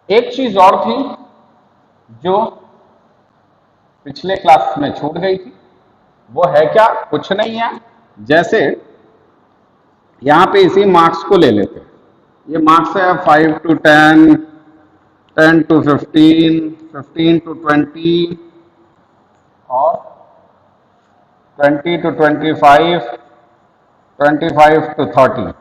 एक चीज और थी जो पिछले क्लास में छूट गई थी, वो है क्या, कुछ नहीं है। जैसे यहां पे इसी मार्क्स को ले लेते हैं। ये मार्क्स है 5 to 10, 10 to 15, 15 to 20 और 20 to 25, 25 to 30,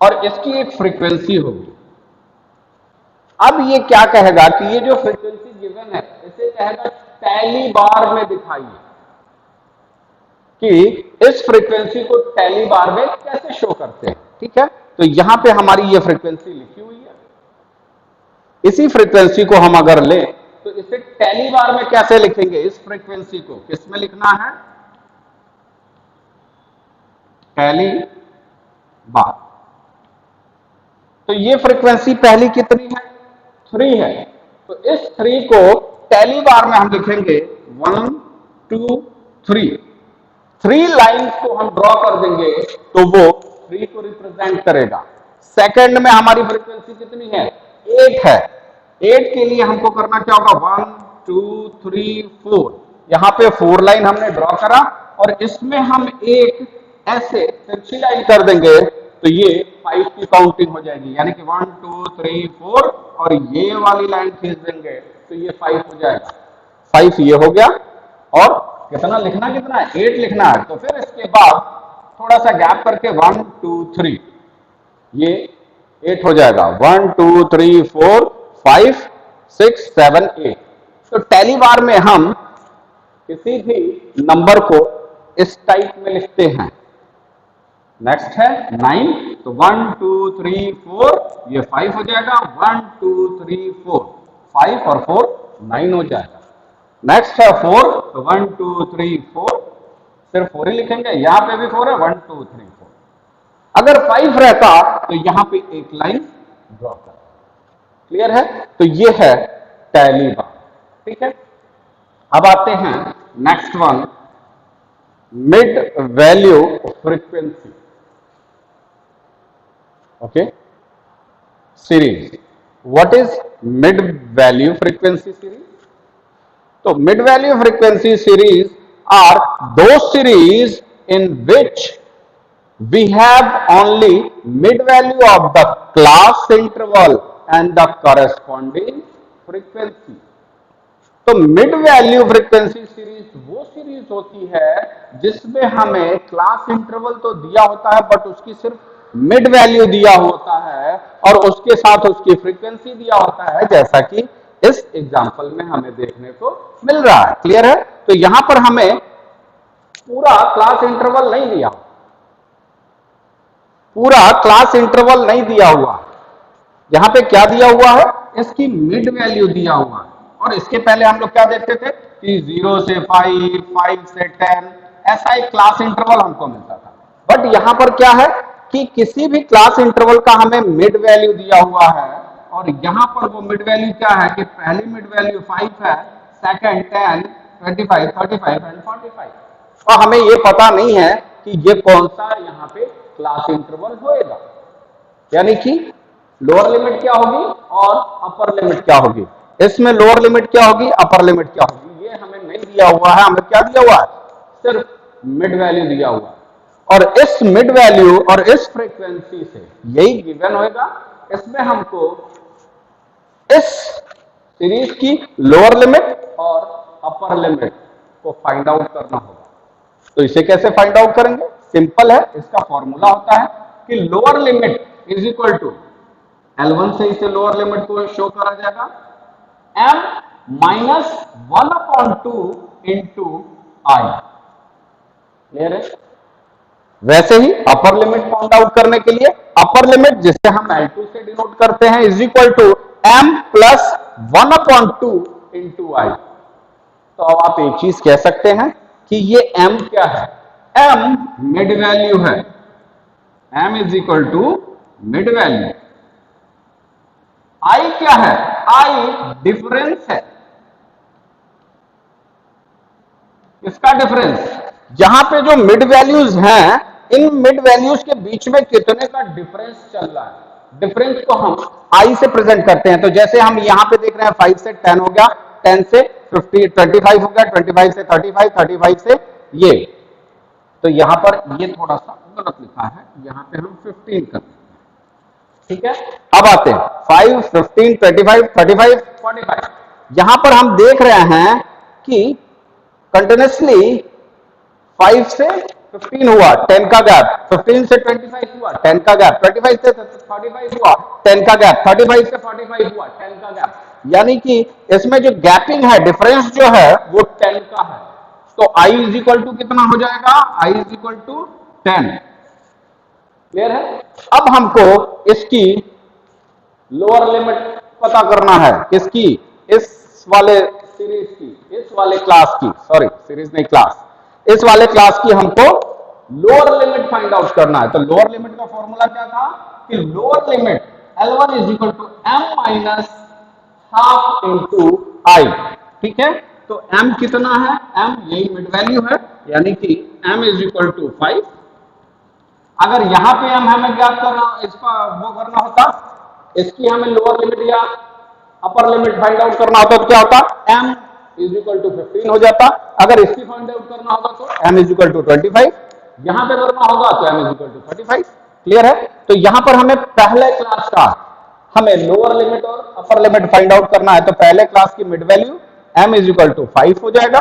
और इसकी एक फ्रीक्वेंसी होगी। अब ये क्या कहेगा कि ये जो फ्रीक्वेंसी गिवन है इसे कहेगा टैली बार में दिखाइए, कि इस फ्रीक्वेंसी को टैली बार में कैसे शो करते हैं। ठीक है, तो यहां पे हमारी ये फ्रीक्वेंसी लिखी हुई है। इसी फ्रीक्वेंसी को हम अगर लें तो इसे टैली बार में कैसे लिखेंगे, इस फ्रीक्वेंसी को किस में लिखना है, टैली बार। तो ये फ्रीक्वेंसी पहली कितनी है, 3 है। तो इस 3 को टैली बार में हम लिखेंगे 1 2 3। 3 लाइंस को हम ड्रॉ कर देंगे तो वो 3 को रिप्रेजेंट करेगा। सेकंड में हमारी फ्रीक्वेंसी कितनी है, 8 है। 8 के लिए हमको करना क्या होगा, 1 2 3 4। यहां पे 4 लाइन हमने ड्रॉ करा और इसमें हम एक ऐसे तिरछी लाइन कर देंगे तो ये 5 की काउंटिंग हो जाएगी, यानी कि 1 2 3 4, और ये वाली लाइन खींच देंगे तो ये 5 हो जाएगा। 5 ये हो गया, और कितना लिखना, कितना है, 8 लिखना है। तो फिर इसके बाद थोड़ा सा गैप करके 1 2 3, ये 8 हो जाएगा। 1 2 3 4 5 6 7 8। तो टैली बार में हम किसी भी नंबर को इस टाइप में लिखते हैं। नेक्स्ट है 9, तो 1 2 3 4, ये 5 हो जाएगा। 1 2 3 4, 5 और 4 9 हो जाएगा। नेक्स्ट है 4, तो 1 2 3 4, सिर्फ 4 ही लिखेंगे, यहां पे भी 4 है, 1 2 3 4। अगर 5 रहता तो यहां पे एक लाइन ड्रॉ कर। क्लियर है, तो ये है टैली बार। ठीक है, अब आते हैं next one, mid value frequency. Okay, series. What is mid value frequency series? तो mid value frequency series are दो series in which we have only mid value of the class interval and the corresponding frequency. तो mid value frequency series वो series होती है जिसमें हमें class interval तो दिया होता है बट उसकी सिर्फ मिड वैल्यू दिया होता है और उसके साथ उसकी फ्रीक्वेंसी दिया होता है, जैसा कि इस एग्जांपल में हमें देखने को मिल रहा है। क्लियर है, तो यहां पर हमें पूरा क्लास इंटरवल नहीं दिया, पूरा क्लास इंटरवल नहीं दिया हुआ। यहां पे क्या दिया हुआ है, इसकी मिड वैल्यू दिया हुआ है। और इसके पहले हम लोग क्या देखते थे कि 0 से 5, 5 से 10, ऐसा एक क्लास इंटरवल हमको मिलता था। बट यहां पर क्या है कि किसी भी क्लास इंटरवल का हमें मिड वैल्यू दिया हुआ है, और यहां पर वो मिड वैल्यू क्या है कि पहली मिड वैल्यू 5 है, सेकंड 10, 25, 35 एंड 45। और हमें ये पता नहीं है कि ये कौन सा यहाँ पे क्लास इंटरवल होएगा, यानी कि लोअर लिमिट क्या होगी और अपर लिमिट क्या होगी। इसमें लोअर लिमिट क्या होगी, अपर लिमिट क्या होगी, ये हमें नहीं दिया हुआ है। हमें क्या दिया हुआ है, सिर्फ मिड वैल्यू दिया हुआ है। और इस मिड वैल्यू और इस फ्रीक्वेंसी से यही गिवन होएगा। इसमें हमको इस सीरीज की लोअर लिमिट और अपर लिमिट को फाइंड आउट करना होगा। तो इसे कैसे फाइंड आउट करेंगे, सिंपल है, इसका फॉर्मूला होता है कि lower limit is equal to L1 से इसे लोअर लिमिट को शो करा जाएगा m माइनस 1/2 इंटू आई। क्लियर है, वैसे ही अपर लिमिट फाइंड आउट करने के लिए अपर लिमिट जिसे हम L2 से डिनोट करते हैं is equal to m plus 1/2 into I. तो अब आप एक चीज कह सकते हैं कि ये m क्या है, m मिड वैल्यू है, m is equal to mid value. i क्या है, i डिफरेंस है। इसका डिफरेंस, यहां पे जो मिड वैल्यूज हैं इन मिड वैल्यूज के बीच में कितने का डिफरेंस चल रहा है, डिफरेंस को हम आई से प्रेजेंट करते हैं। तो जैसे हम यहाँ पे देख रहे हैं 5 से 10 हो गया, 10 से 50 25 हो गया, 25 से 35, 35 से ये, तो यहाँ पर ये थोड़ा सा गलत लिखा है, यहाँ पे हम 15 कर देते हैं। ठीक है, अब आते हैं 5, 15, 25, 35, 45। यहां पर हम देख रहे हैं कि कंटिन्यूसली 5 से 15 हुआ, 10 का गैप, 15 से 25 हुआ, 10 का गैप, 25 से 35 हुआ, 10 का गैप, 35 से 45 हुआ, 10 का गैप, यानी कि इसमें जो गैपिंग है, डिफरेंस जो है वो 10 का है। तो i इज इक्वल टू कितना हो जाएगा, i is equal to 10। Clear है। अब हमको इसकी लोअर लिमिट पता करना है, किसकी, इस वाले सीरीज की, इस वाले क्लास की, सॉरी सीरीज नहीं क्लास, इस वाले क्लास की हमको लोअर लिमिट फाइंड आउट करना है। तो लोअर लिमिट का फॉर्मूला क्या था कि lower limit L1 is equal to m minus half into I. ठीक है, तो m कितना है, m यही मिड वैल्यू है, यानी कि m इज इक्वल टू 5। अगर यहां पे हम हमें ज्ञात करना, इसका वो करना होता, इसकी हमें लोअर लिमिट या अपर लिमिट फाइंड आउट करना होता तो क्या होता, m इज इक्वल टू 15 हो जाता। अगर इसकी फाइंड आउट करना होगा तो m इज इक्वल टू 25, यहां पे करना होगा तो m is equal to 35। Clear है। तो यहां पर हमें पहले क्लास का हमें लोअर लिमिट और अपर लिमिट फाइंड आउट करना है। तो पहले क्लास की mid value m is equal to 5 हो जाएगा,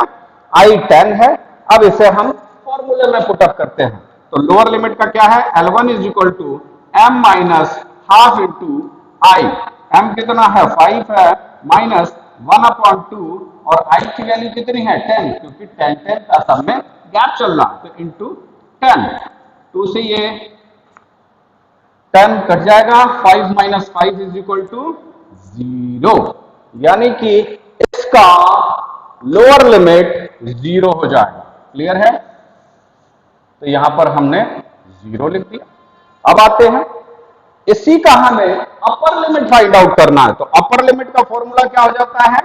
i 10 है। अब इसे हम फॉर्मूले में पुट अप करते हैं। तो लोअर लिमिट का क्या है, L1 is equal to m minus half into I. m कितना है, 5 है, माइनस 1/2, और i की वैल्यू कितनी है, 10, क्योंकि 10 10 का सब में गैप चल रहा, तो इंटू 10, 2 से ये 10 कट जाएगा, 5 माइनस 5 इज इक्वल टू 0, यानी कि इसका लोअर लिमिट 0 हो जाएगा। क्लियर है। तो यहां पर हमने 0 लिख दिया। अब आते हैं, इसी का हमें अपर लिमिट फाइंड आउट करना है। तो अपर लिमिट का फॉर्मूला क्या हो जाता है,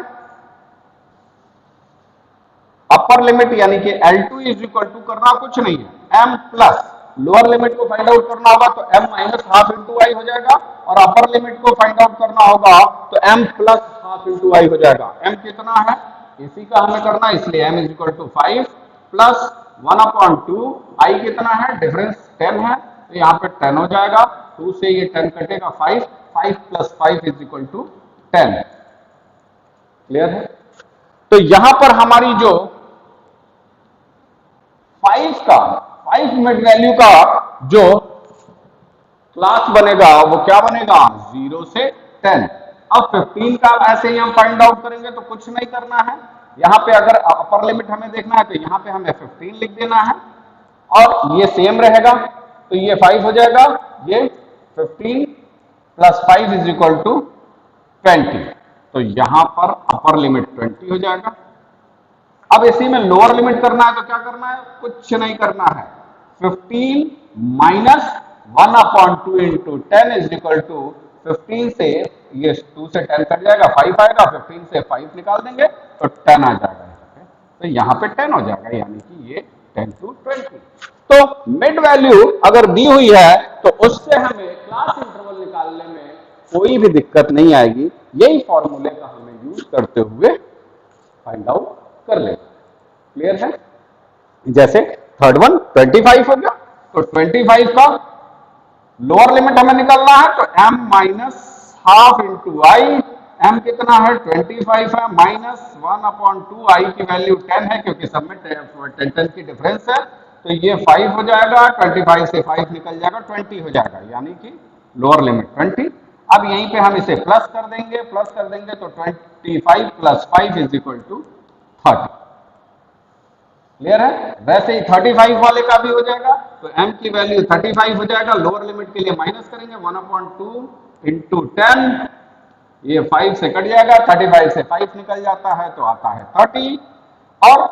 अपर लिमिट यानी कि L2 इज इक्वल टू करना कुछ नहीं है m प्लस, लोअर लिमिट को फाइंड आउट करना होगा तो m माइनस हाफ इंटू आई हो जाएगा, और अपर लिमिट को फाइंड आउट करना होगा तो m प्लस हाफ इंटू आई हो जाएगा। m कितना है, इसी का हमें करना है, इसलिए m is equal to 5 plus 1/2, I कितना है, डिफरेंस 10 है, तो यहाँ पे 10 हो जाएगा, 2 से ये 10 कटेगा, 5, 5 plus 5 is equal to 10। Clear है। तो यहां पर हमारी जो 5 मिड वैल्यू का जो क्लास बनेगा वो क्या बनेगा, 0 से 10। अब 15 का ऐसे ही हम फाइंड आउट करेंगे, तो कुछ नहीं करना है, यहाँ पे अगर अपर लिमिट हमें देखना है तो यहाँ पे हमें 15 लिख देना है, और ये सेम रहेगा, तो ये 5 हो जाएगा, ये 15 प्लस 5 इज इक्वल टू 20, तो यहां पर अपर लिमिट 20 हो जाएगा। अब इसी में लोअर लिमिट करना है, तो क्या करना है, कुछ नहीं करना है, 15 minus 1/2 into 10 is equal to 15 से ये 2 से 10 कट जाएगा, 5 आएगा, 15 से 5 निकाल देंगे तो 10 आ जाएगा, तो यहाँ पे 10 हो जाएगा, यानी कि ये 10 to 20। तो मिड वैल्यू अगर दी हुई है तो उससे हमें क्लास इंटरवल निकालने में कोई भी दिक्कत नहीं आएगी, यही फॉर्मूले का हमें यूज करते हुए फाइंड आउट कर लेंगे। क्लियर है। जैसे थर्ड वन 25 हो गया, तो 25 का लोअर लिमिट हमें निकालना है, तो m minus half into I, m कितना है, 25 है, माइनस 1/2, आई की वैल्यू 10 है, क्योंकि सब में 10 की डिफरेंस है, तो ये 5 हो जाएगा, 25 से 5 निकल जाएगा, 20 हो जाएगा, यानी कि लोअर लिमिट 20। अब यहीं पे हम इसे प्लस कर देंगे, तो 25 plus 5 is equal to 30। Clear है। वैसे ही 35 वाले का भी हो जाएगा, तो m की वैल्यू 35 हो जाएगा, लोअर लिमिट के लिए माइनस करेंगे, 1/2 इंटू 10, ये 5 से कट जाएगा, 35 से 5 निकल जाता है तो आता है 30। और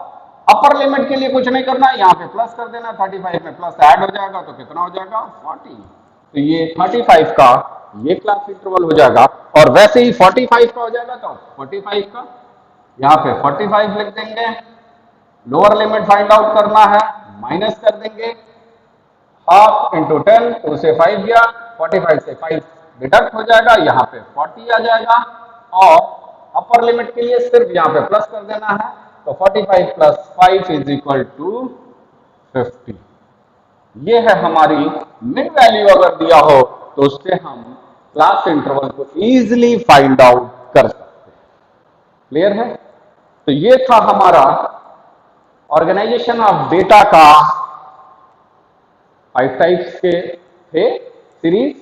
अपर लिमिट के लिए कुछ नहीं करना, यहाँ पे प्लस कर देना, 35 में प्लस ऐड हो जाएगा तो कितना हो जाएगा, 40। तो ये 35 का ये क्लास इंटरवल हो जाएगा, और वैसे ही 45 का हो जाएगा, तो 45 का यहाँ पे 45 लिख देंगे, लोअर लिमिट फाइंड आउट करना है, माइनस कर देंगे, हाफ इंटू 10, 2 से 5 गया, 45 से 5 डिडक्ट हो जाएगा, यहाँ पे 40 आ जाएगा और अपर लिमिट के लिए सिर्फ यहाँ पे प्लस कर देना है, तो 45 प्लस 5 इज इक्वल टू 50। ये है हमारी मिड वैल्यू। अगर दिया हो तो उससे हम क्लास इंटरवल को इजीली फाइंड आउट कर सकते हैं। क्लियर है? तो ये था हमारा ऑर्गेनाइजेशन ऑफ डेटा का 5 टाइप्स के थे सीरीज,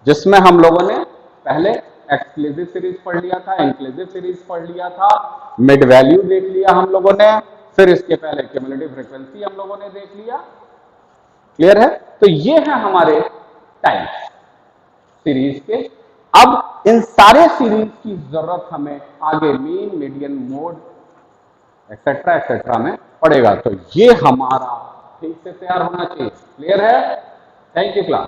जिसमें हम लोगों ने पहले एक्सक्लूसिव सीरीज पढ़ लिया था, इंक्लूसिव सीरीज पढ़ लिया था, मिड वैल्यू देख लिया हम लोगों ने, फिर इसके पहले क्यूमुलेटिव फ्रीक्वेंसी हम लोगों ने देख लिया। क्लियर है? तो ये है हमारे टाइप्स सीरीज के। अब इन सारे सीरीज की जरूरत हमें आगे मीन, मीडियन, मोड एक्सेट्रा में पड़ेगा। तो ये हमारा ठीक से तैयार होना चाहिए। क्लियर है? Thank you class.